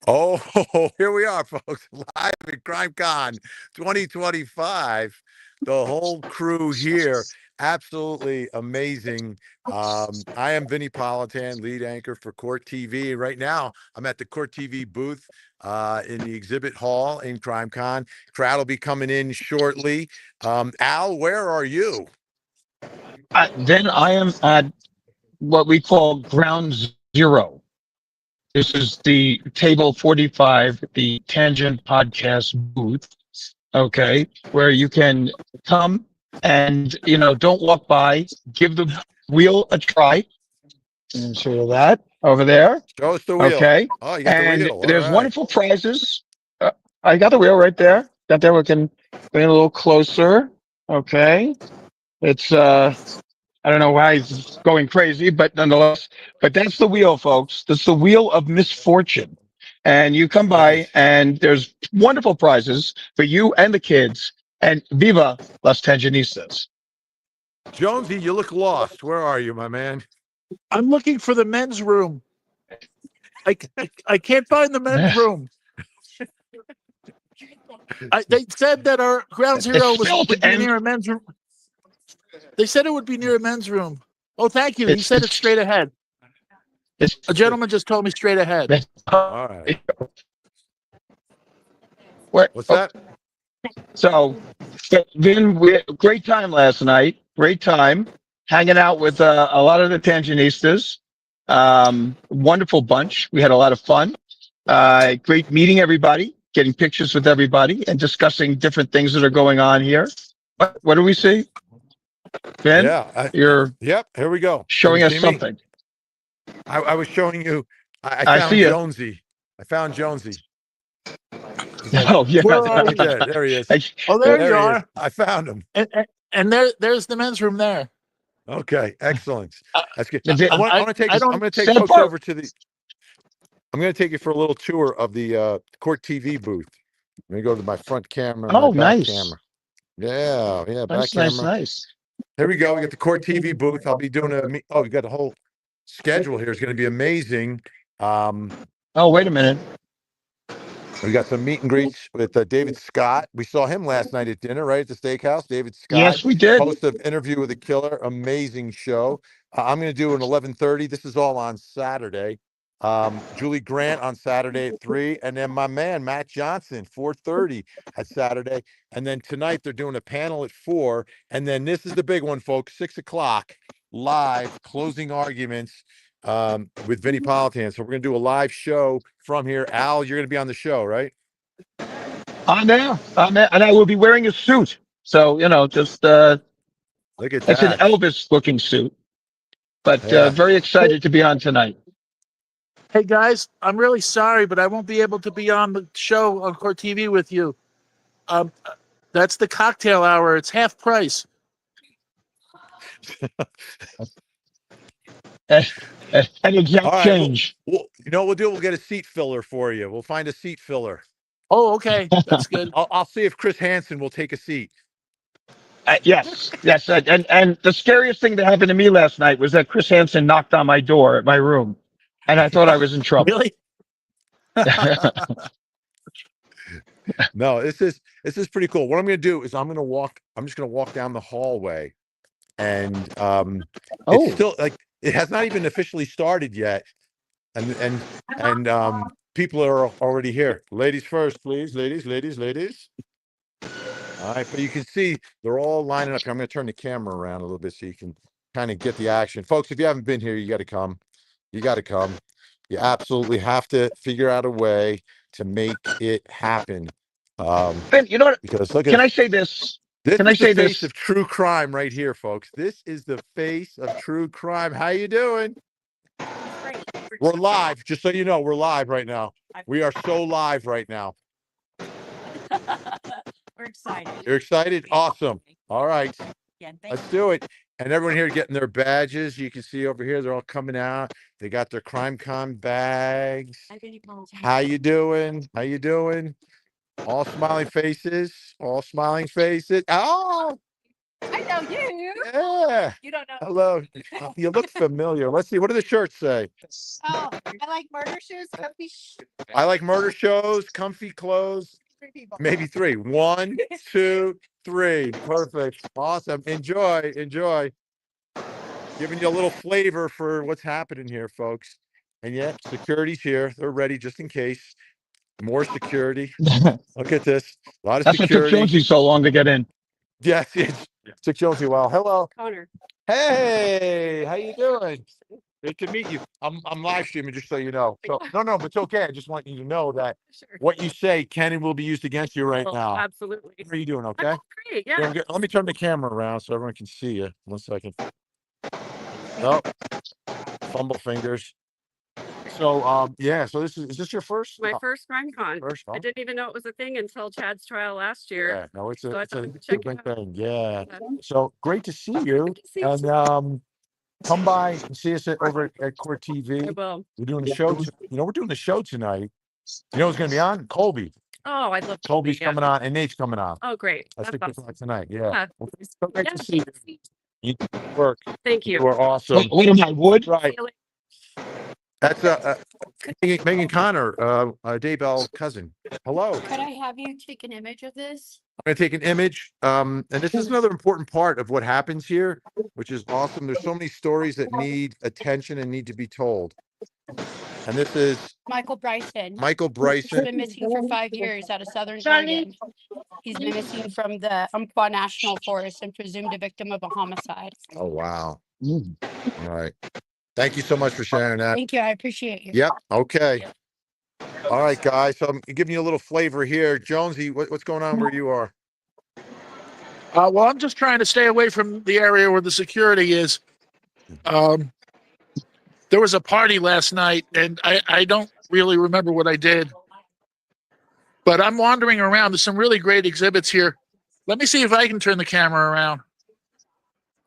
Oh, here we are, folks, live at CrimeCon 2025. The whole crew here, absolutely amazing. I am Vinnie Politan, lead anchor for Court TV. Right now, I'm at the Court TV booth in the exhibit hall in CrimeCon. Crowd will be coming in shortly. Al, where are you? Then I am at what we call ground zero. This is the table 45, the Tangent Podcast booth. Okay. Where you can come and, don't walk by, give the wheel a try. And show you that over there. Show us the wheel. Okay. Oh, you got the And wheel. All there's right. wonderful prizes. I got the wheel right there. Got there. We can bring it a little closer. Okay. It's, I don't know why he's going crazy, but nonetheless, but that's the wheel, folks. That's the wheel of misfortune. And you come by Nice. and there's wonderful prizes for you and the kids. And viva las Tanginistas. Jonesy, you look lost. Where are you, my man? I'm looking for the men's room. I can't find the men's room. They said that our ground zero would be near a men's room. They said it would be near a men's room. Oh, thank you. He said it's straight ahead. A gentleman just told me straight ahead. All right. What's that? So, Vin, we had a great time last night. Great time hanging out with a lot of the Tanginistas. Wonderful bunch. We had a lot of fun. Great meeting everybody, getting pictures with everybody, and discussing different things that are going on here. What do we see? Ben, Yeah, yep. Here we go. Showing us something. I was showing you. I found Jonesy. I found Jonesy. Oh yeah, there he is. Oh, there you are. I found him. And there's the men's room there. Okay, excellent. That's good. I'm going to take folks over to the. I'm going to take you for a little tour of the Court TV booth. Let me go to my front camera. Oh, my nice. back camera. Yeah, back nice, camera. nice. Here we go. We got the Court TV booth. I'll be doing we got the whole schedule here. It's going to be amazing. Oh, wait a minute. We got some meet and greets with David Scott. We saw him last night at dinner, right at the steakhouse. David Scott. Yes, we did. Host of Interview with a Killer. Amazing show. I'm going to do an 11:30. This is all on Saturday. Julie Grant on Saturday at 3, and then my man Matt Johnson 4:30 at Saturday, and then tonight they're doing a panel at 4, and then this is the big one, folks. 6:00 live closing arguments with Vinnie Politan. So we're gonna do a live show from here. Al, you're gonna be on the show, right? I'm there, and I will be wearing a suit. So just look at that. It's an Elvis-looking suit, but very excited to be on tonight. Hey guys, I'm really sorry, but I won't be able to be on the show on Court TV with you. That's the cocktail hour. It's half price. An exact change. Well, you know what we'll do? We'll get a seat filler for you. We'll find a seat filler. Oh, okay. That's good. I'll see if Chris Hansen will take a seat. Yes. And the scariest thing that happened to me last night was that Chris Hansen knocked on my door at my room. And I thought I was in trouble. Really? No, this is pretty cool. What I'm going to do is I'm just going to walk down the hallway, and it's still like it has not even officially started yet, and people are already here. Ladies first, please. Ladies. All right, but you can see they're all lining up. I'm going to turn the camera around a little bit so you can kind of get the action, folks. If you haven't been here, you got to come. You got to come. You absolutely have to figure out a way to make it happen. Ben, you know what? Because look can I say this? Can I say this? This is the face of true crime right here, folks. This is the face of true crime. How you doing? Great. We're live. Just so you know, we're live right now. We are so live right now. We're excited. You're excited? Awesome. All right. Yeah, let's do it. And everyone here getting their badges. You can see over here, they're all coming out. They got their CrimeCon bags. How you doing? How you doing? All smiling faces. All smiling faces. Oh, I know you. Yeah. You don't know. Hello. You look familiar. Let's see. What do the shirts say? Oh, I like murder shoes. Comfy. I like murder shows, comfy clothes. 3 people. Maybe 3. 1, 2, 3. Perfect. Awesome. Enjoy. Enjoy. Giving you a little flavor for what's happening here, folks. And yet, security's here. They're ready just in case. More security. Look at this. A lot of That's what took security. Jonesy so long to get in. Yes, it took Jonesy a while. Hello. Connor. Hey, how you doing? Great to meet you. I'm live streaming, just so you know. So no, but it's okay. I just want you to know that Sure. what you say can and will be used against you right now. Absolutely. How are you doing? Okay. Great. Yeah. Let me turn the camera around so everyone can see you. 1 second. Oh, fumble fingers. So yeah. So is this your first? My first CrimeCon. First. I didn't even know it was a thing until Chad's trial last year. Yeah. No, it's So I a thought I'd check it big out. thing. Yeah. Yeah. So great to see you. Good to see you And come by and see us over at Court I TV. will. We're doing the show. We're doing the show tonight. You know who's going to be on? Colby. Oh, I'd love to. Colby's yeah. coming on, and Nate's coming on. Oh, great. That's That's the awesome. tonight. Yeah. Yeah. Well, it's so great Yeah. to see you. You do good work. Thank You you. are awesome. What am I, wood? Right. See you later. That's Megan Connor, Dave L's cousin. Hello. Could I have you take an image of this? I'm going to take an image. And this is another important part of what happens here, which is awesome. There's so many stories that need attention and need to be told. And this is Michael Bryson. Michael He's Bryson. been missing for 5 years out of Southern Oregon. He's been missing from the Umpqua National Forest and presumed a victim of a homicide. Oh, wow. All right. Thank you so much for sharing that. Thank you. I appreciate you. Yep. Okay. All right, guys. So I'm giving you a little flavor here. Jonesy, what's going on where you are? Well, I'm just trying to stay away from the area where the security is. There was a party last night, and I don't really remember what I did. But I'm wandering around. There's some really great exhibits here. Let me see if I can turn the camera around.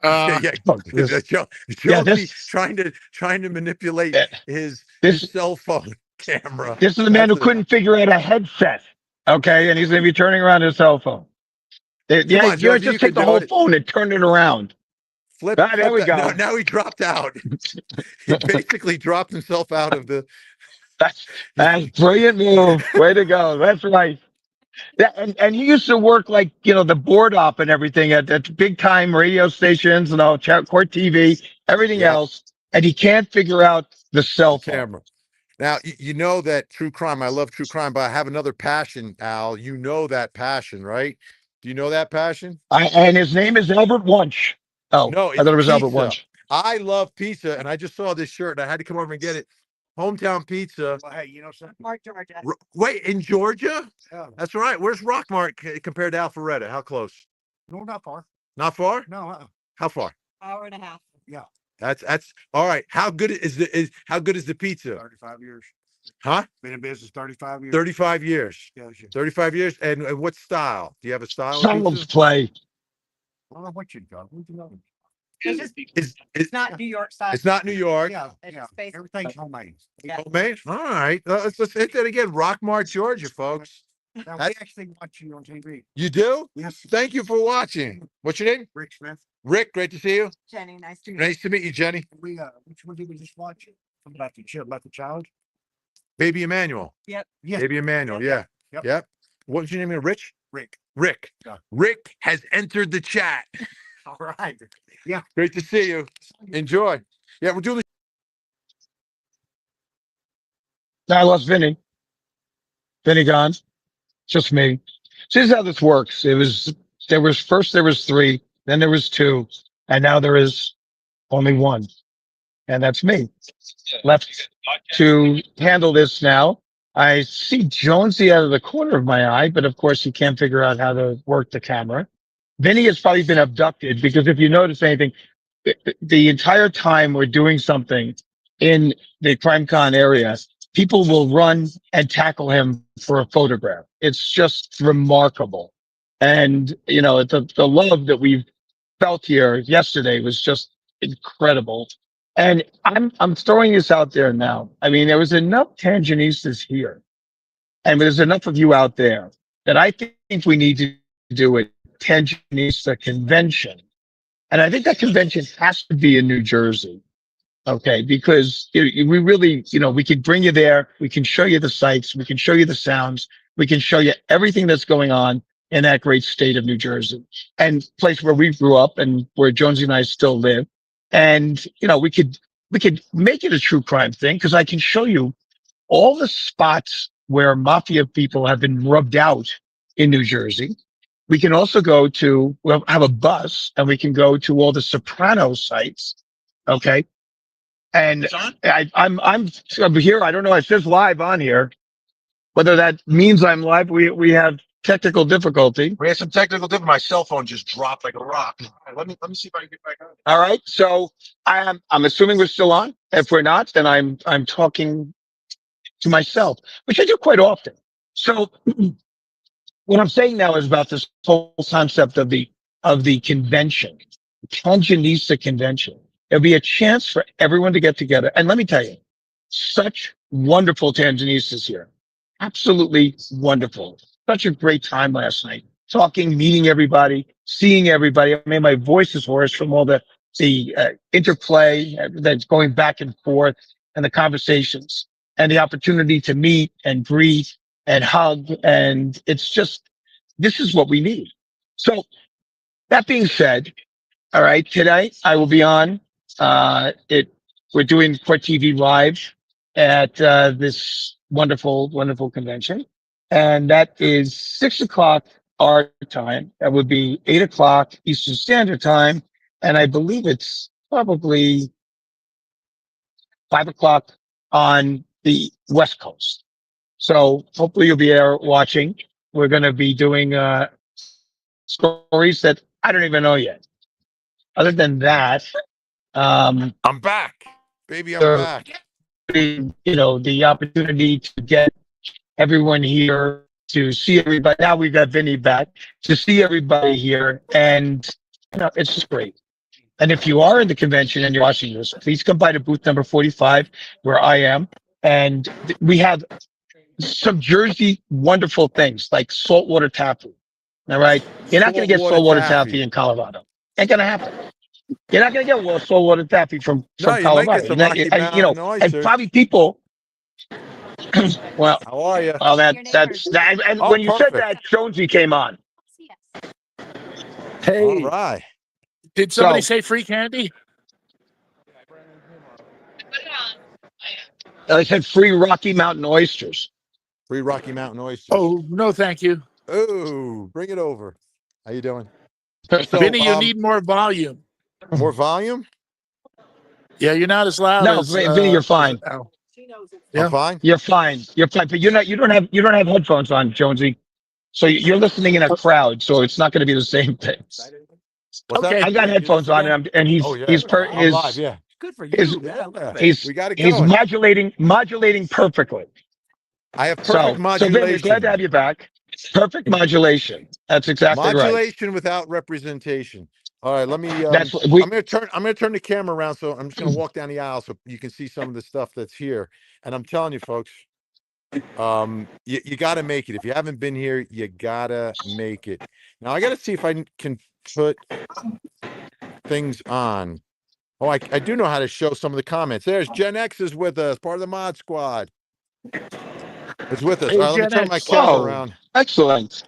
Jonesy trying to manipulate his cell phone camera. This is the man who couldn't figure out a headset. Okay, and he's going to be turning around his cell phone. You just take the whole phone and turn it around. Flip. There we go. Now he dropped out. He basically dropped himself out of the. That's brilliant move. Way to go. That's right. Yeah, and he used to work like, the board op and everything at big time radio stations and all, Court TV, everything else. And he can't figure out the cell phone. Camera. Now, you know that true crime, I love true crime, but I have another passion, Al. You know that passion, right? Do you know that passion? And his name is Albert Wunsch. Oh, no, I thought it was pizza. Albert Wunsch. I love pizza, and I just saw this shirt, and I had to come over and get it. Hometown pizza. Well, hey, you know something? Mark, Georgia. Wait, in Georgia? Yeah. That's right. Where's Rockmart compared to Alpharetta? How close? No, not far. Not far? No, How far? Hour and a half. yeah, That's all right. How good is the pizza? 35 years. Huh? Been in business 35 years. 35 years. Yeah, yeah. 35 years. And what style? Do you have a style? of Child's pizza? play. I don't know what you got. What you know? It's Not New York style. It's not New York. Yeah, It's yeah. based- Everything's homemade. Homemade? All right. Let's hit that again. Rockmart, Georgia, folks. Now, we That's- actually watch you on TV. You do? Yes. Thank you for watching. What's your name? Rick Smith. Rick, great to see you. Jenny, nice to Nice to meet you, Jenny. Which one did we just watch? About the child? Baby Emmanuel. Yes. Baby Emmanuel, yeah. Yep. Yep. What's your name again? Rich? Rick. Rick. Yeah. Rick has entered the chat. All right. Great to see you. Enjoy. Yeah, we're doing I lost Vinny. Vinny gone. Just me. So this is how this works. There was 3, then there was 2, and now there is only 1. And that's me. Left to handle this now. I see Jonesy out of the corner of my eye, but of course he can't figure out how to work the camera. Vinny has probably been abducted because if you notice anything, the entire time we're doing something in the CrimeCon area, people will run and tackle him for a photograph. It's just remarkable. And, the love that we've felt here yesterday was just incredible. And I'm throwing this out there now. I mean, there was enough Tanginistas here, and there's enough of you out there that I think we need to do it Tangenista convention. And I think that convention has to be in New Jersey. Okay. Because we really, we could bring you there. We can show you the sights. We can show you the sounds. We can show you everything that's going on in that great state of New Jersey, and place where we grew up and where Jonesy and I still live. And, we could make it a true crime thing, because I can show you all the spots where mafia people have been rubbed out in New Jersey. We can also we'll have a bus and we can go to all the Soprano sites. Okay. And I'm here. I don't know. It says live on here. Whether that means I'm live, we have technical difficulty. We had some technical difficulty. My cell phone just dropped like a rock. Let me see if I can get back on. All right. So I'm assuming we're still on. If we're not, then I'm talking to myself, which I do quite often. So what I'm saying now is about this whole concept of the convention, Tangenisa convention. There'll be a chance for everyone to get together. And let me tell you, such wonderful Tangenistas here. Absolutely wonderful. Such a great time last night. Talking, meeting everybody, seeing everybody. I mean, my voice is hoarse from all the interplay that's going back and forth, and the conversations, and the opportunity to meet and greet and hug. And it's just, this is what we need. So that being said, all right, today I will be on, we're doing Court TV Live at, this wonderful, wonderful convention. And that is 6:00 our time. That would be 8:00 Eastern Standard Time. And I believe it's probably 5:00 on the West Coast. So hopefully you'll be there watching. We're going to be doing stories that I don't even know yet. Other than that, I'm back, baby. I'm back. The opportunity to get everyone here, to see everybody. Now we've got Vinnie back, to see everybody here. And, it's just great. And if you are in the convention and you're watching this, please come by to booth number 45, where I am. And we have some Jersey wonderful things like saltwater taffy. All right. You're not going to get saltwater taffy in Colorado. Ain't going to happen. You're not going to get saltwater taffy from Colorado. Might get some Rocky Mountain oysters. And probably people. Well, how are you? Well, that's that. And when you said that, Jonesy came on. Hey. All right. Did somebody say free candy? I said free Rocky Mountain oysters. Free Rocky Mountain oysters. Oh, no, thank you. Oh, bring it over. How you doing? So, Vinny, you need more volume. More volume? Yeah, you're not as loud. No, as, Vinny, you're fine. Yeah. I'm fine. You're fine. You're fine. But you don't have headphones on, Jonesy. So you're listening in a crowd. So it's not going to be the same thing. Okay. I got headphones on, and he's live. Yeah. Good for you. We got it going. He's modulating perfectly. I have perfect modulation. So Vinny, glad to have you back. Perfect modulation. That's exactly right. Modulation without representation. All right, let me. I'm gonna turn the camera around, so I'm just gonna walk down the aisle so you can see some of the stuff that's here. And I'm telling you, folks, you got to make it. If you haven't been here, you gotta make it. Now I got to see if I can put things on. Oh, I do know how to show some of the comments. There's Gen X is with us, part of the Mod Squad. It's with us. Hey, all right, let me turn my camera around. Excellent.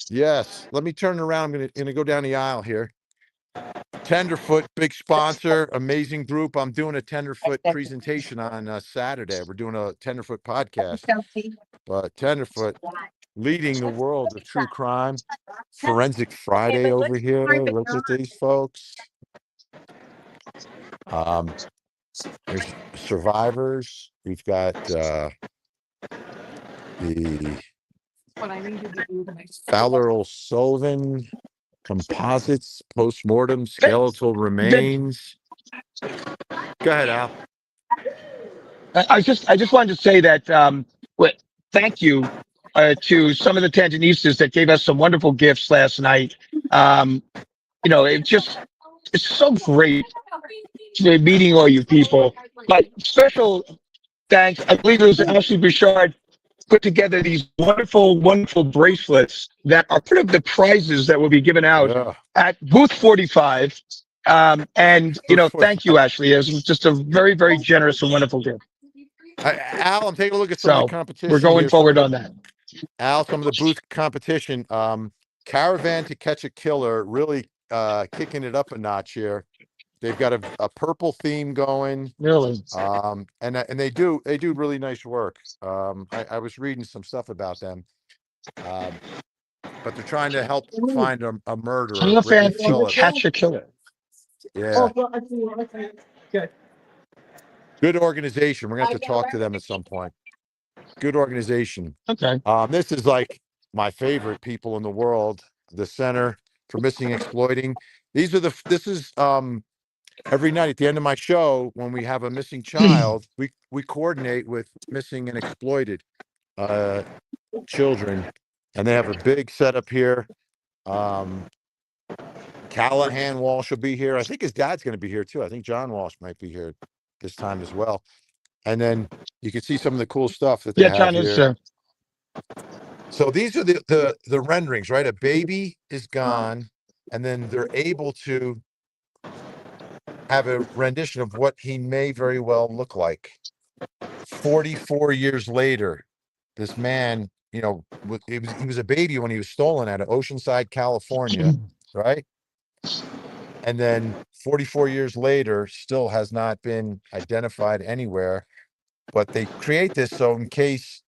Yes, let me turn it around. I'm gonna go down the aisle here. Tenderfoot, big sponsor, amazing group. I'm doing a Tenderfoot presentation on Saturday. We're doing a Tenderfoot podcast. But Tenderfoot, leading the world of true crime. Forensic Friday over here. Look at these folks. There's survivors. We've got the Fowler O'Sullivan composites, post-mortem, skeletal remains. Go ahead, Al. I just wanted to say that thank you to some of the Tangenistas that gave us some wonderful gifts last night. It's so great meeting all you people. But special thanks, I believe it was Ashley Bouchard, put together these wonderful, wonderful bracelets that are part of the prizes that will be given out Yeah. at booth 45. And, thank you, Ashley. It was just a very, very generous and wonderful gift. Al, I'm taking a look at some of the So competition. we're going here. forward on that. Al, some of the booth competition. Caravan to Catch a Killer, really kicking it up a notch here. They've got a purple theme going. Really? And they do really nice work. I was reading some stuff about them. But they're trying to help find a murderer, Brittany Caravan to Phillips. Catch a Killer. Yeah. Good organization. We're going to have to talk to them at some point. Good organization. Okay. This is like my favorite people in the world, the Center for Missing and Exploiting. This is every night at the end of my show, when we have a missing child, we coordinate with missing and exploited children, and they have a big setup here. Callahan Walsh will be here. I think his dad's going to be here too. I think John Walsh might be here this time as well. And then you can see some of the cool stuff that they have John here. is there. So these are the renderings, right? A baby is gone, and then they're able to have a rendition of what he may very well look like. 44 years later, this man, he was a baby when he was stolen out of Oceanside, California, right? And then 44 years later, still has not been identified anywhere. But they create this so in case,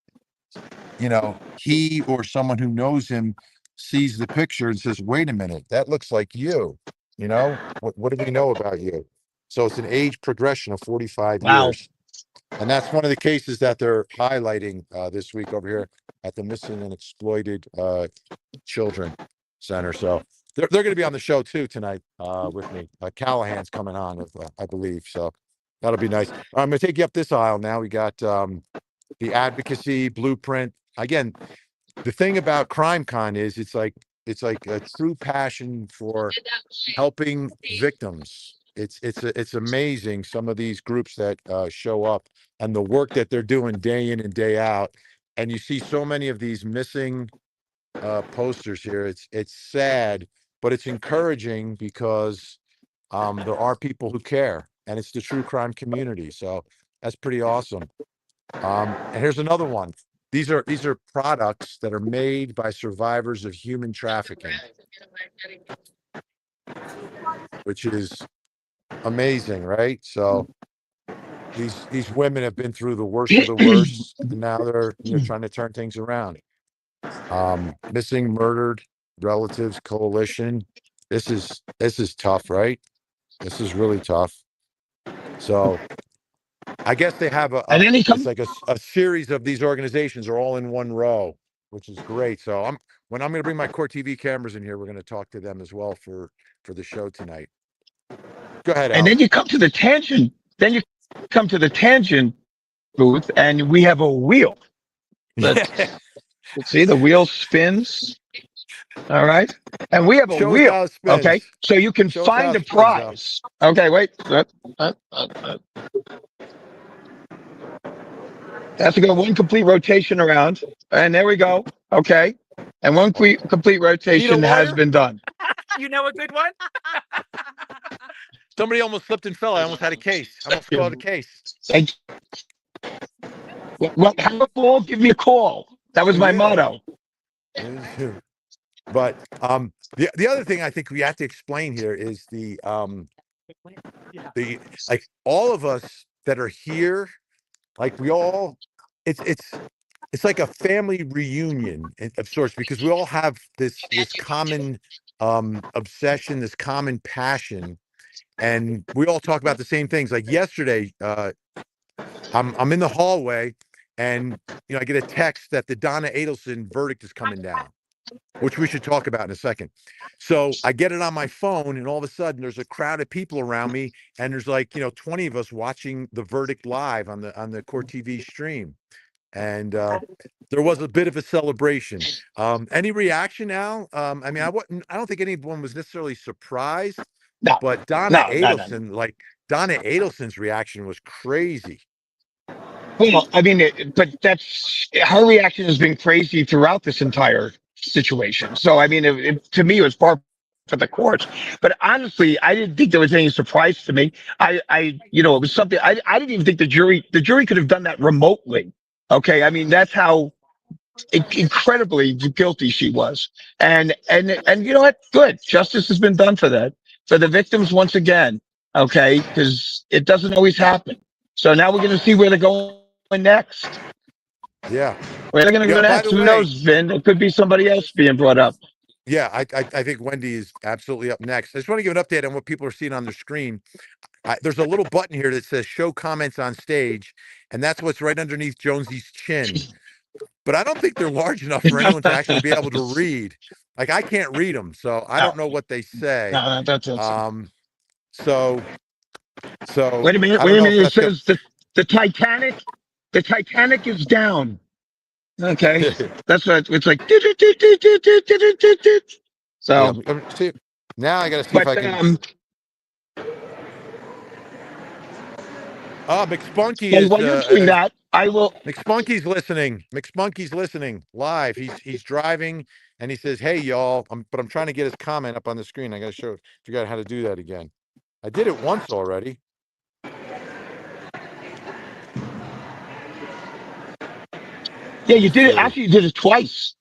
he or someone who knows him sees the picture and says, wait a minute, that looks like you. What do we know about you? So it's an age progression of 45 years. And that's one of the cases that they're highlighting this week over here at the Missing and Exploited Children Center. So they're going to be on the show too tonight with me. Callahan's coming on, I believe. So that'll be nice. I'm going to take you up this aisle now. We got the advocacy blueprint. Again, the thing about CrimeCon is it's like a true passion for helping victims. It's amazing, some of these groups that show up and the work that they're doing day in and day out. And you see so many of these missing posters here. It's sad, but it's encouraging because there are people who care, and it's the true crime community. So that's pretty awesome. And here's another one. These are products that are made by survivors of human trafficking, which is amazing, right? So these women have been through the worst of the worst, and now they're trying to turn things around. Missing, murdered relatives coalition. This is tough, right? This is really tough. So I guess they have it's like a series of these organizations are all in one row, which is great. So when I'm going to bring my Court TV cameras in here, we're going to talk to them as well for the show tonight. Go ahead, Al. And then you come to the tangent. Then you come to the tangent booth, and we have a wheel. See, the wheel spins. All right, and we have a wheel. Okay, so you can find a prize. Okay, wait. Have to go one complete rotation around, and there we go. Okay, and one complete rotation has been done. You know a good one? Somebody almost slipped and fell. I almost had a case. I almost called a case. Well, have a fall, give me a call. That was my motto. But the other thing I think we have to explain here is the like all of us that are here, like we all, it's like a family reunion of sorts, because we all have this common obsession, this common passion, and we all talk about the same things. Like yesterday, I'm in the hallway, and I get a text that the Donna Adelson verdict is coming down, which we should talk about in a second. So I get it on my phone, and all of a sudden there's a crowd of people around me, and there's like 20 of us watching the verdict live on the Court TV stream. And there was a bit of a celebration. Any reaction, Al? I mean, I don't think anyone was necessarily surprised, but Donna Adelson's reaction was crazy. Well, I mean, but that's her reaction has been crazy throughout this entire situation. So, I mean, to me, it was par for the course. But honestly, I didn't think there was any surprise to me. It was something I didn't even think the jury could have done that remotely. Okay, I mean, that's how incredibly guilty she was. And you know what? Good. Justice has been done for that. For the victims once again. Okay. Because it doesn't always happen. So now we're going to see where they're going next. Yeah. Where they're going to go By next. the Who way, knows, Vin? It could be somebody else being brought up. yeah, I think Wendy is absolutely up next. I just want to give an update on what people are seeing on their screen. There's a little button here that says show comments on stage, and that's what's right underneath Jonesy's chin. But I don't think they're large enough for anyone to actually be able to read. Like, I can't read them, so I don't know what they say. No, that's it. So Wait a minute. I don't know if It that's says the Titanic is down. Okay. That's what it's like. Yeah, So, see, now I got to see if I can. McSpunky is. while you're doing that, I will. McSpunky's listening. McSpunky's listening live. He's driving, and he says, "Hey, y'all," but I'm trying to get his comment up on the screen. I got to figure out how to do that again. I did it once already. Yeah, you did it. Actually, you did it twice.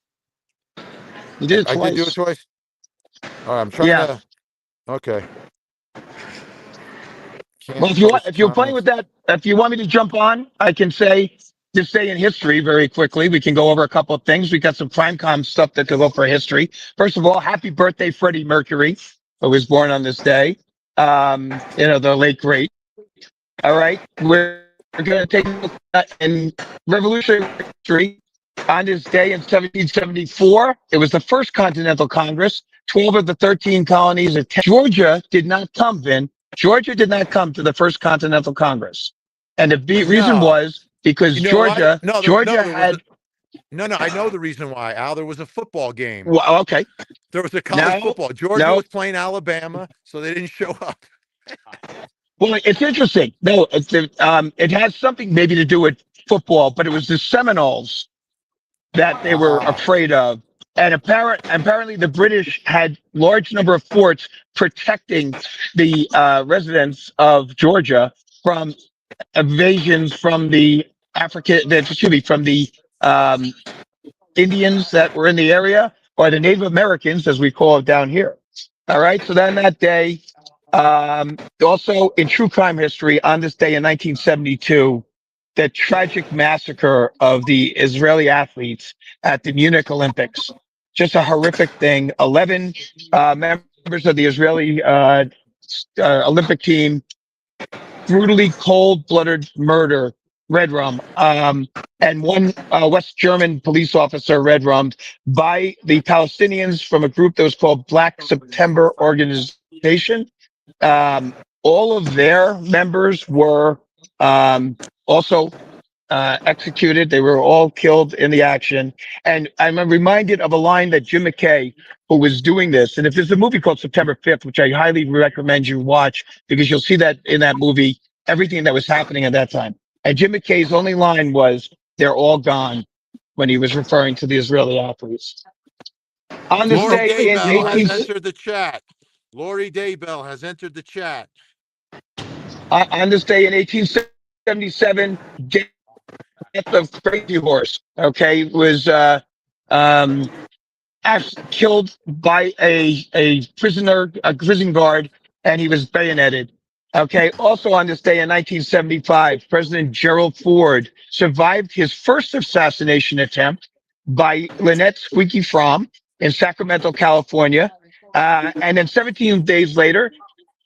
You did it twice. I did do it twice. All right, I'm trying to. Okay. Well, if you're playing with that, if you want me to jump on, I can say this day in history very quickly. We can go over a couple of things. We got some CrimeCon stuff that to go for history. First of all, happy birthday, Freddie Mercury, who was born on this day. The late great. All right, we're going to take a look at in Revolutionary history. On this day in 1774, it was the first Continental Congress. 12 of the 13 colonies of Georgia did not come, Vin. Georgia did not come to the first Continental Congress. And the reason was because Georgia had... No, I know the reason why, Al. There was a football game. Well, okay. There was a college football. Georgia was playing Alabama, so they didn't show up. Well, it's interesting. No, it has something maybe to do with football, but it was the Seminoles that they were afraid of. And apparently the British had large number of forts protecting the residents of Georgia from invasions from the Indians that were in the area, or the Native Americans, as we call it down here. All right. So then that day, also in true crime history, on this day in 1972, the tragic massacre of the Israeli athletes at the Munich Olympics. Just a horrific thing. 11 members of the Israeli Olympic team, brutally cold-blooded murder, red rum, and one West German police officer red rummed by the Palestinians from a group that was called Black September Organization. All of their members were also executed. They were all killed in the action. And I'm reminded of a line that Jim McKay, who was doing this, and if there's a movie called September 5th, which I highly recommend you watch, because you'll see that in that movie, everything that was happening at that time. And Jim McKay's only line was, "They're all gone," when he was referring to the Israeli athletes. On this Lori day in Daybell has entered the chat. Lori Daybell has entered the chat. On this day in 1877, death of Crazy Horse, okay, was killed by a prison guard, and he was bayoneted. Okay. Also on this day in 1975, President Gerald Ford survived his first assassination attempt by Lynette Squeaky Fromm in Sacramento, California. And then 17 days later,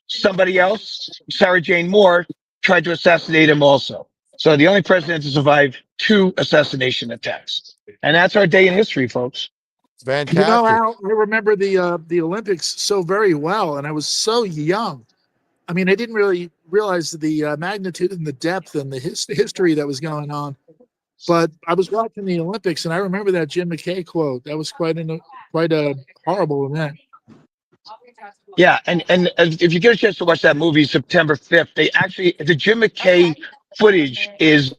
somebody else, Sarah Jane Moore, tried to assassinate him also. So the only president to survive 2 assassination attacks. And that's our day in history, folks. Fantastic. Al, I remember the Olympics so very well, and I was so young. I mean, I didn't really realize the magnitude and the depth and the history that was going on. But I was watching the Olympics, and I remember that Jim McKay quote. That was quite a horrible event. Yeah, and if you get a chance to watch that movie, September 5th, the Jim McKay footage is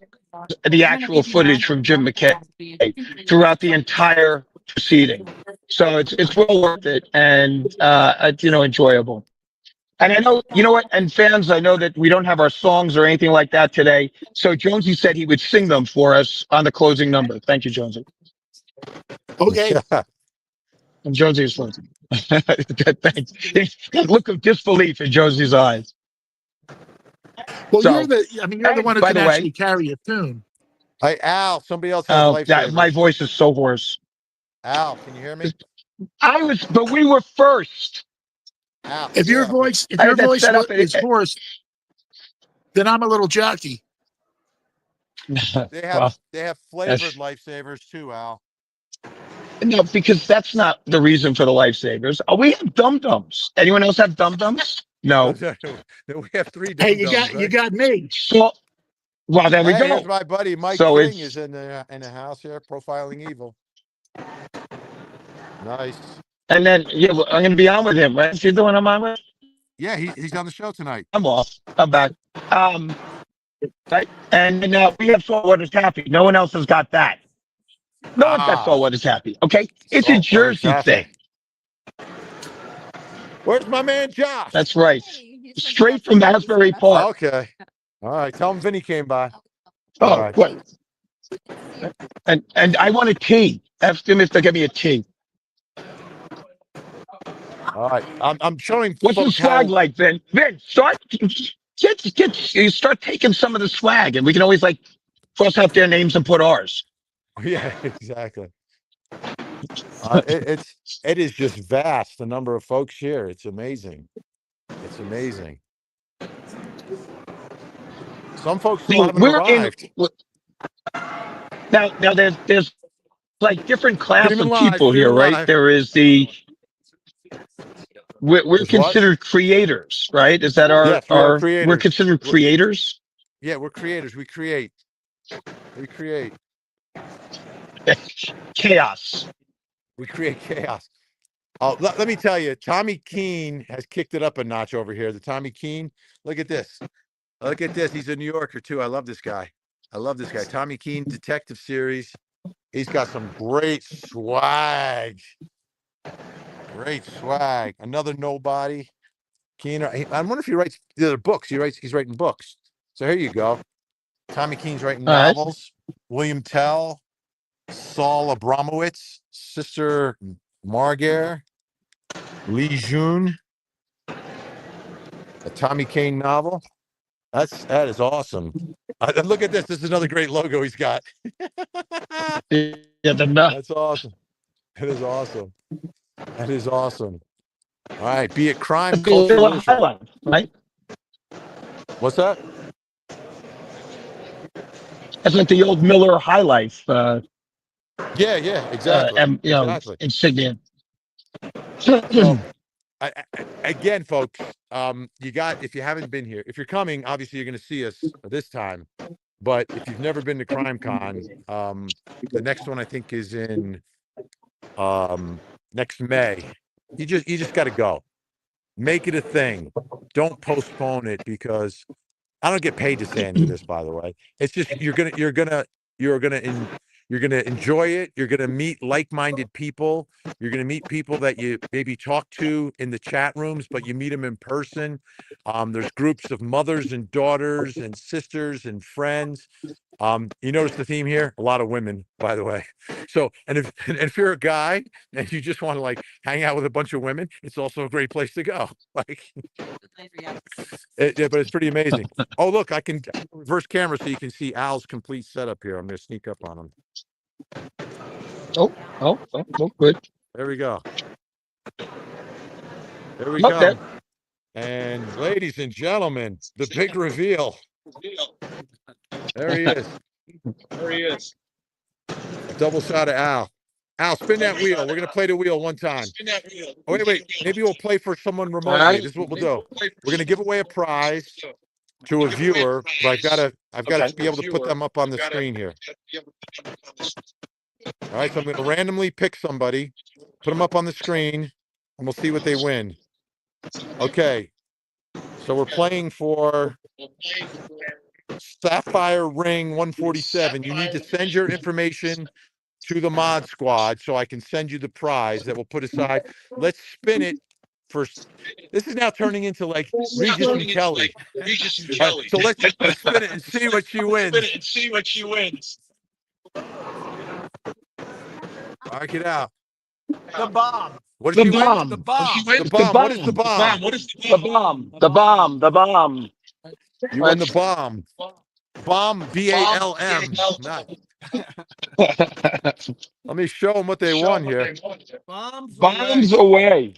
the actual footage from Jim McKay throughout the entire proceeding. So it's well worth it and enjoyable. And I know, you know what, and fans, I know that we don't have our songs or anything like that today. So Jonesy said he would sing them for us on the closing number. Thank you, Jonesy. Okay. And Jonesy is floating. Thanks. That look of disbelief in Josie's eyes. Well, So, you're the one who by can the way, actually carry a tune. Hey, Al, somebody else has lifesavers. my voice is so hoarse. Al, can you hear me? But we were first. Al, If your yeah, voice, I had that set up. is hoarse, then I'm a little jockey. they Well, have flavored lifesavers too, Al. no, because that's not the reason for the lifesavers. Oh, we have dum-dums. Anyone else have dum-dums? No. We have 3 Hey, dum-dums, you right? got me. So, well, there we Hey, go. here's my buddy Mike So King it's is in the house here, profiling evil. Nice. and then I'm going to be on with him. Right? Is he doing I'm on with? Yeah, he's on the show tonight. I'm off. I'm back. Right, and then we have Saltwater Taffy. No one else has got that. No one's got Saltwater Taffy. Okay, it's a Saltwater Jersey Taffy. thing. Where's my man Josh? That's right. Straight from Asbury Park. Okay. All right. Tell him Vinny came by. Oh, All right. what? And I want a tea. Ask them if they'll give me a tea. All right. I'm showing. What's the folks swag how, like, Vin? Vin, you start taking some of the swag, and we can always cross out their names and put ours. Yeah, exactly. It is just vast, the number of folks here. It's amazing. It's amazing. Some folks still haven't arrived. Now there's different class of live, people here, right? live. There is we're considered creators, right? Is that Yes, we're considered creators? Yeah, we're creators. We create. Chaos. We create chaos. Oh, let me tell you, Tommy Keene has kicked it up a notch over here. The Tommy Keene, look at this. Look at this. He's a New Yorker too. I love this guy. Tommy Keene Detective Series. He's got some great swag. Another nobody. Keene. I wonder if he writes the other books. He's writing books. So here you go. Tommy Keene's writing novels. Right. William Tell, Saul Abramowitz, Sister Margaret, Lee Jun, a Tommy Kane novel. That is awesome. Look at this. This is another great logo he's got. That's awesome. That is awesome. All right. Be it crime, culture, right? What's that? That's like the old Miller High Life. Yeah, exactly. Exactly. Insignia. So, again, folks, if you haven't been here, if you're coming, obviously you're going to see us this time. But if you've never been to CrimeCon, the next one I think is in next May. You just got to go. Make it a thing. Don't postpone it because I don't get paid to say any of this, by the way. It's just you're gonna enjoy it. You're gonna meet like-minded people. You're gonna meet people that you maybe talk to in the chat rooms, but you meet them in person. There's groups of mothers and daughters and sisters and friends. You notice the theme here? A lot of women, by the way. So, and if you're a guy and you just want to hang out with a bunch of women, it's also a great place to go. But it's pretty amazing. Oh, look, I can reverse camera so you can see Al's complete setup here. I'm going to sneak up on him. Oh, good. There we go. There we go. And ladies and gentlemen, the big reveal. There he is. A double shot of Al. Al, spin that wheel. We're going to play the wheel one time. Oh, wait. Maybe we'll play for someone remotely. Right. This is what we'll do. We're going to give away a prize to a viewer, but I've got to be able to put them up on the screen here. All right, so I'm going to randomly pick somebody, put them up on the screen, and we'll see what they win. Okay. So we're playing for Sapphire Ring 147. You need to send your information to the mod squad so I can send you the prize that we'll put aside. Let's spin it for. This is now turning into like Regis and Kelly. So let's spin it and see what she wins. All right, get out. The bomb. What did she win? The bomb. The bomb. What is the bomb? The bomb. You won the bomb. Bomb, BALM. Let me show them what they won here. Bombs away.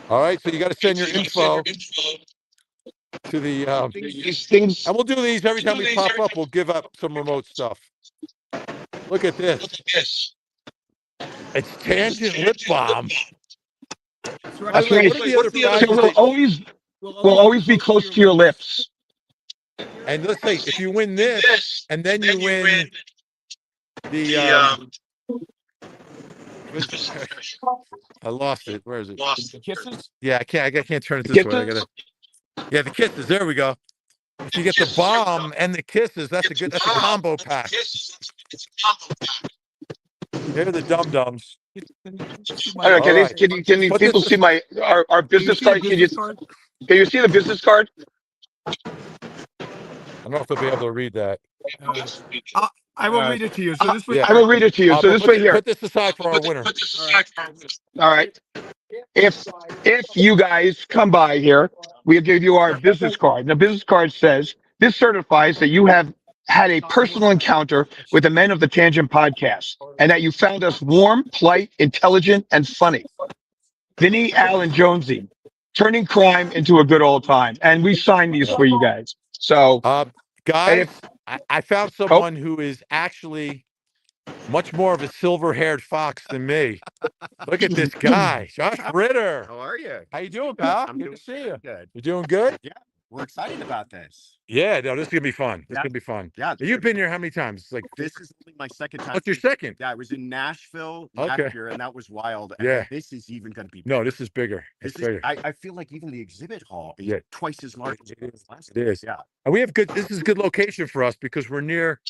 All right, so you got to send your info to the. These things. And we'll do these every time we pop up. We'll give up some remote stuff. Look at this. It's Tangent Lip Balm. That's right. What are the other prizes? We'll always be close to your lips. And let's say if you win this, and then you win the. I lost it. Where is it? Kisses. Yeah, I can't turn it this way. Yeah, the kisses. There we go. If you get the bomb and the kisses, that's a combo pack. They're the dum dums. I don't know, can you people see our business card? Can you see the business card? I don't know if they'll be able to read that. I will read it to you. So this way, I will read it to you. So this way here. Put this aside for our winner. All right. If you guys come by here, we'll give you our business card. And the business card says, this certifies that you have had a personal encounter with the men of the Tangent podcast and that you found us warm, polite, intelligent, and funny. Vinnie Al and Jonesey, turning crime into a good old time. And we signed these for you guys. So, guys, I found someone who is actually much more of a silver-haired fox than me. Look at this guy, Josh Ritter. how are you? How you doing, pal? I'm Good doing to see you. good. You doing good? Yeah, we're excited about this. Yeah, no, this is gonna be fun. This is Yeah. gonna be fun. Yeah, You've been here how many times? It's like this is only my second time. what's your second? Yeah, I was in Nashville Okay. last year, and that was wild. And Yeah. this is even going to be. No, this is bigger. This It's is, bigger. I feel like even the exhibit hall is Yeah. twice as large as It is. last It time. is. Yeah. And we have good. This is a good location for us because we're near.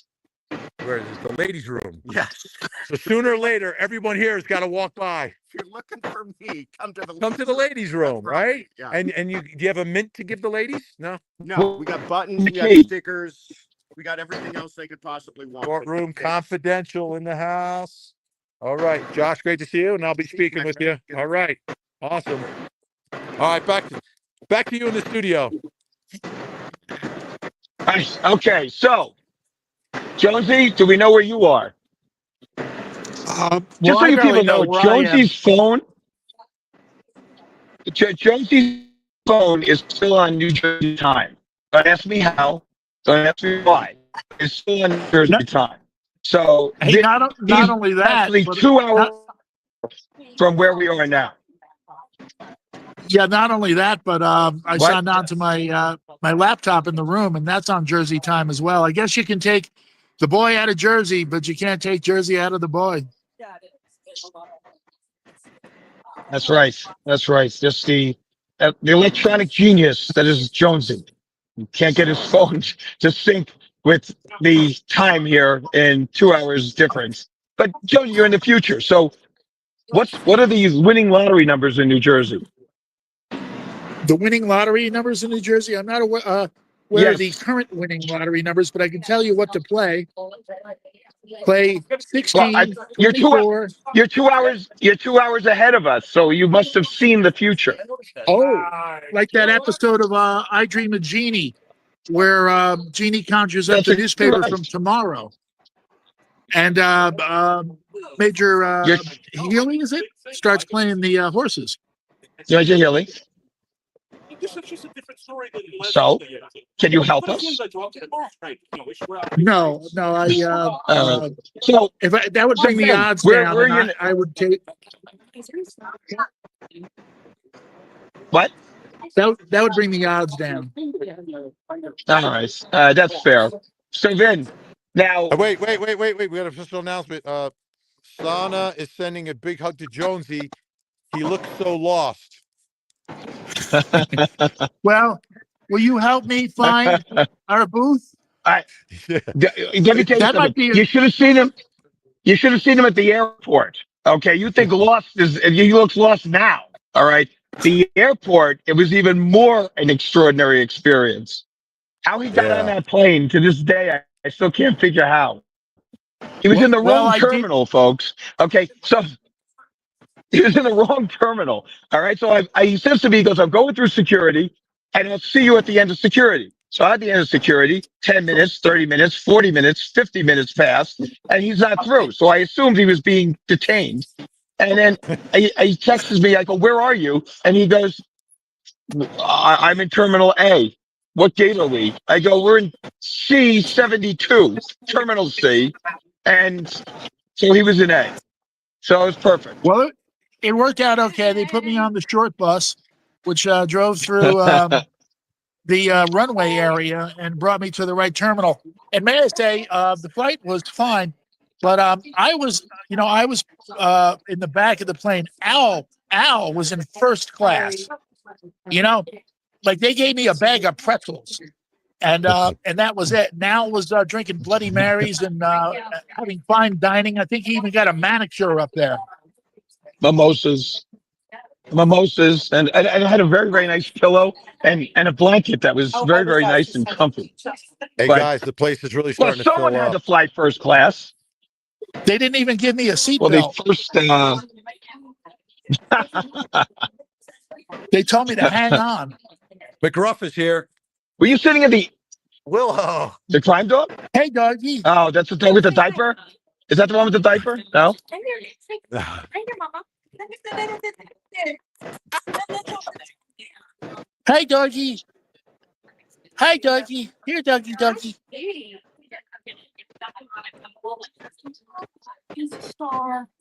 Where is it? The ladies' room. Yes. So sooner or later, everyone here has got to walk by. If you're looking for me, come to the Ladies' room, right? Yeah. And do you have a mint to give the ladies? No. No, we got buttons, we got Okay. stickers, we got everything else they could possibly want. Courtroom confidential in the house. All right, Josh, great to see you, and I'll be speaking with you. All right, awesome. All right, back to you in the studio. nice. Okay, so Jonesy, do we know where you are? Just so you people know, Jonesy's phone. Jonesy's phone is still on New Jersey time. Don't ask me how. Don't ask me why. It's still on New Jersey time. So Hey, not only that, actually but 2 hours from where we are now. yeah, not only that, but I signed on to my my laptop in the room, and that's on Jersey time as well. I guess you can take the boy out of Jersey, but you can't take Jersey out of the boy. That's right. That's right. Just the electronic genius that is Jonesy. You can't get his phone to sync with the time here in 2 hours difference. But Jonesy, you're in the future. So what are these winning lottery numbers in New Jersey? The winning lottery numbers in New Jersey, I'm not aware of the current winning lottery numbers, but I can tell you what to play. Play 16, Well, you're 24. You're 2 hours. You're 2 hours ahead of us, so you must have seen the future. Oh, like that episode of I Dream of Jeannie, where Jeannie conjures up That's the newspaper right. from tomorrow. And Major Healy, is it? Starts playing the horses. Major Healy. So, can you help us? No, So that would bring the Ben, odds where down. are And you- I would take what? that would bring the odds down. All right, that's fair. So then, now Wait. We got an official announcement. Sana is sending a big hug to Jonesy. He looks so lost. Well, will you help me find our booth? I, Yeah. let me tell you That might something. be. You should have seen him. You should have seen him at the airport. Okay, you think lost is he looks lost now. All right, the airport. It was even more an extraordinary experience. How he got on Yeah. that plane to this day, I still can't figure how. He was in the Well, wrong I did. terminal, folks. Okay, so he was in the wrong terminal. All right. So he says to me, he goes, I'm going through security and I'll see you at the end of security. So at the end of security, 10 minutes, 30 minutes, 40 minutes, 50 minutes passed, and he's not through. So I assumed he was being detained. And then he texts me, I go, where are you? And he goes, I'm in Terminal A. What gate are we? I go, we're in C72, Terminal C. And so he was in A. So it was perfect. Well, it worked out okay. They put me on the short bus, which drove through the runway area and brought me to the right terminal. And may I say, the flight was fine, but I was in the back of the plane. Al was in first class. Like they gave me a bag of pretzels, and that was it. Now was drinking Bloody Marys and having fine dining. I think he even got a manicure up there. Mimosas, and I had a very, very nice pillow and a blanket that was very, very nice and comfy. Hey But- guys, the place is really Well, starting to someone fill had to up. fly first class. They didn't even give me a Well, they seatbelt. first, They told me to hang on. McGruff is here. were you sitting at the Willow. crime dog? Hey, doggy. Oh, that's the dog with the diaper? Is that the one with the diaper? No? Hey, doggy. Hi, doggy. Here, doggy, doggy.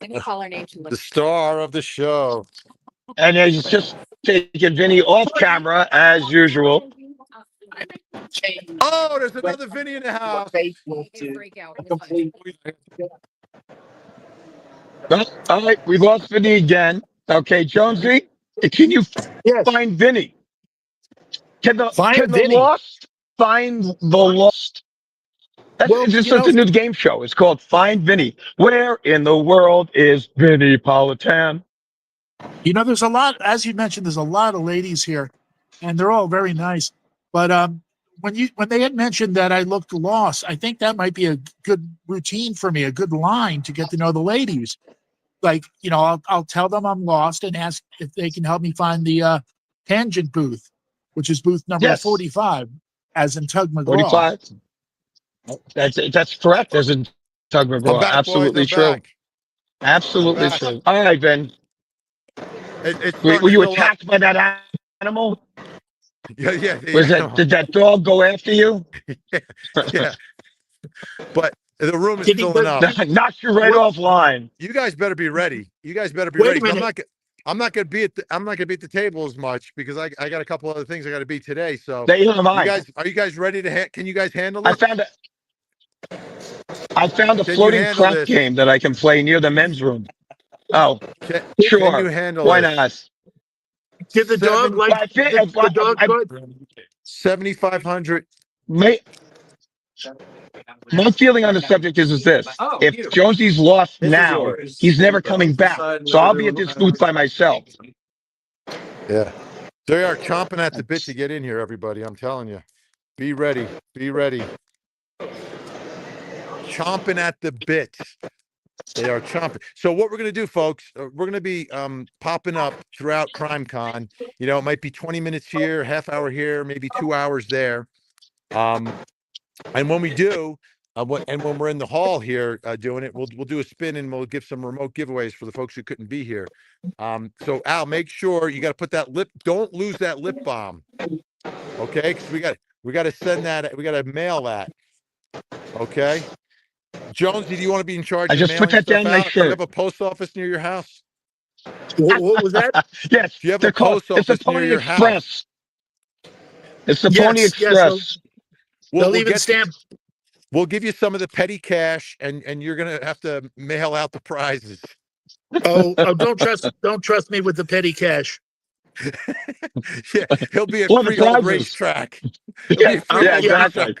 Let me call her name. The star of the show. And he's just taking Vinny off camera as usual. Oh, there's another Vinny in the house. Break out. Well, all right, we lost Vinny again. Okay, Jonesy, can you Yes. find Vinny? Can the Vinny. lost find the lost? That's Well, just such a new game show. It's called Find Vinny. Where in the world is Vinny Politan? There's a lot, as you mentioned, there's a lot of ladies here, and they're all very nice. But when they had mentioned that I looked lost, I think that might be a good routine for me, a good line to get to know the ladies. Like, I'll tell them I'm lost and ask if they can help me find the tangent booth, which is booth number 45, as in Tug McGraw. 45. That's correct. As in Tug I'm McGraw. back, Absolutely boys. I'm true. back. Absolutely I'm back. true. All right, Ben. It's Were starting to you fill up. attacked by that animal? Yeah. Did that dog go after you? Yeah. But the room is Did he- filling up. Knocked you right offline. You guys better be ready. You guys better be Wait a ready. 'Cause minute. I'm not gonna be at the table as much because I got a couple other things I got to be today. So Neither am I. are you guys ready to? Can you guys handle I it? found a Can you floating handle crap this? game that I can play near the men's room. Oh, Can sure. you handle Why this? not? Did the dog Well, I think the dog good? 7,500. my feeling on the subject is this: if Jonesy's lost now, he's never coming back. So I'll be at this booth by myself. Yeah. They are chomping at the bit to get in here, everybody. I'm telling you. Be ready. Be ready. Chomping at the bit. They are chomping. So what we're going to do, folks, we're going to be popping up throughout CrimeCon. It might be 20 minutes here, half hour here, maybe 2 hours there. And when we do, when we're in the hall here doing it, we'll do a spin and we'll give some remote giveaways for the folks who couldn't be here. So Al, make sure you got to put that don't lose that lip balm. Okay? Because we got to send that, we got to mail that. Okay? Jonesy, do you want to be in charge I of just put mailing that down stuff my out? Do you shirt. have a post office near your house? What was that? Yes, Do you have they're a called. post It's the office near Pony your Express. It's the Yes, Pony yes, Express. They'll even stamp. We'll give you some of the petty cash, and you're gonna have to mail out the prizes. Oh, don't trust me with the petty cash. Yeah, he'll be at Or the free old prizes. racetrack. Yeah, exactly.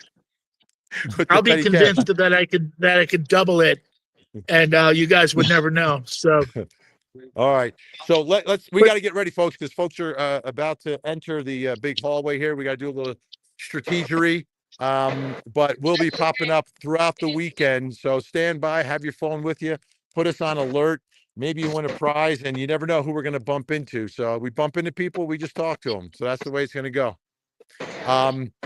With the I'll be petty cash. convinced that I could double it, and you guys would never know. So All right. So we got to get ready, folks, because folks are about to enter the big hallway here. We got to do a little strategery. But we'll be popping up throughout the weekend. So stand by, have your phone with you, put us on alert. Maybe you win a prize, and you never know who we're going to bump into. So we bump into people, we just talk to them. So that's the way it's going to go.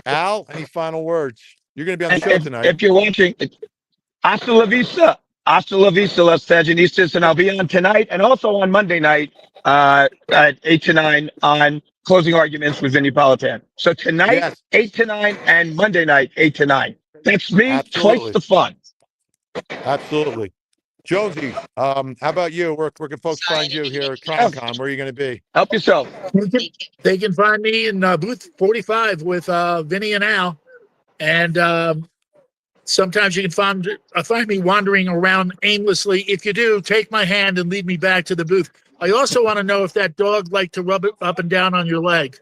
Al, any final words? You're going to be on the show tonight. If you're watching, hasta la vista. Hasta la vista, Los Faginistas, and I'll be on tonight and also on Monday night at 8 to 9 on Closing Arguments with Vinnie Politan. So tonight, Yes. 8 to 9, and Monday night, 8 to 9. That's me, Absolutely. twice the fun. Absolutely. Jonesy, how about you? Where can folks find you here at CrimeCon? Where are you going to be? Help yourself. they can find me in booth 45 with Vinnie and Al, and sometimes you can find me wandering around aimlessly. If you do, take my hand and lead me back to the booth. I also want to know if that dog liked to rub it up and down on your leg.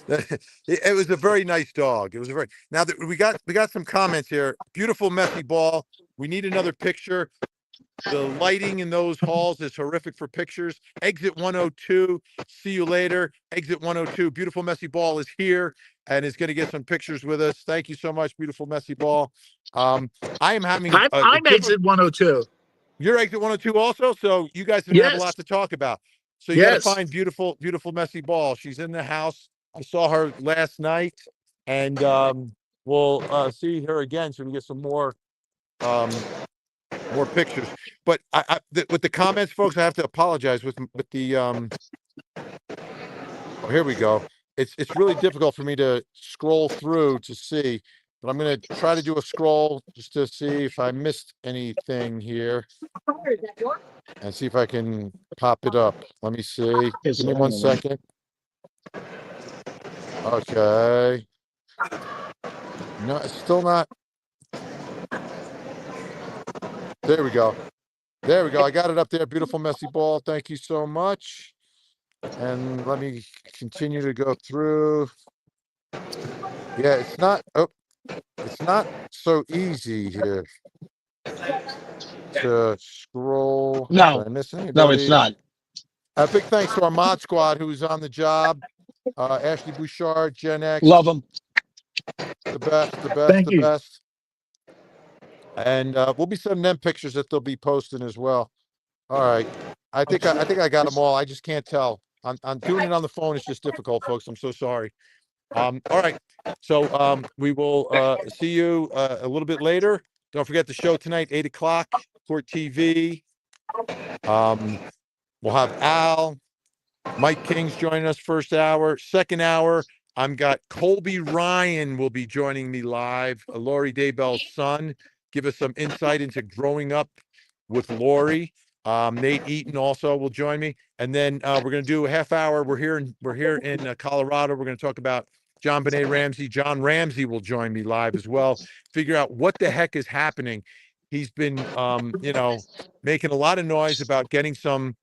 It was a very nice dog. It was now that we got some comments here. Beautiful messy ball. We need another picture. The lighting in those halls is horrific for pictures. Exit 102. See you later. Exit 102. Beautiful messy ball is here and is going to get some pictures with us. Thank you so much, beautiful messy ball. I am having. I'm exit 102. You're exit 102 also. So you guys have a lot to talk about. So you got to find beautiful messy ball. She's in the house. I saw her last night, and we'll see her again so we can get some more pictures. But with the comments, folks, I have to apologize with the oh, here we go. It's really difficult for me to scroll through to see, but I'm going to try to do a scroll just to see if I missed anything here and see if I can pop it up. Let me see. Give me 1 second. Okay. No, it's still not. There we go. There we go. I got it up there. Beautiful messy ball. Thank you so much. And let me continue to go through. Yeah, it's not so easy here to scroll. No, Did I miss anybody? no, it's not. A big thanks to our mod squad who's on the job. Ashley Bouchard, Gen X. Love them. The best. Thank you. Best. And we'll be sending them pictures that they'll be posting as well. All right. I think I got them all. I just can't tell. I'm doing it on the phone. It's just difficult, folks. I'm so sorry. All right. So we will see you a little bit later. Don't forget the show tonight, 8 o'clock, Court TV. We'll have Al, Mike King's joining us first hour. Second hour, I've got Colby Ryan will be joining me live. Lori Daybell's son. Give us some insight into growing up with Lori. Nate Eaton also will join me, and then we're going to do a half hour. We're here in Colorado. We're going to talk about John Benet Ramsey. John Ramsey will join me live as well. Figure out what the heck is happening. He's been, making a lot of noise about getting some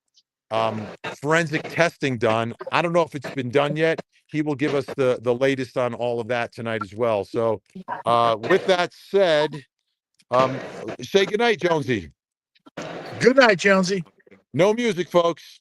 forensic testing done. I don't know if it's been done yet. He will give us the latest on all of that tonight as well. So, with that said. Say goodnight, Jonesy. Good night, Jonesy. No music, folks.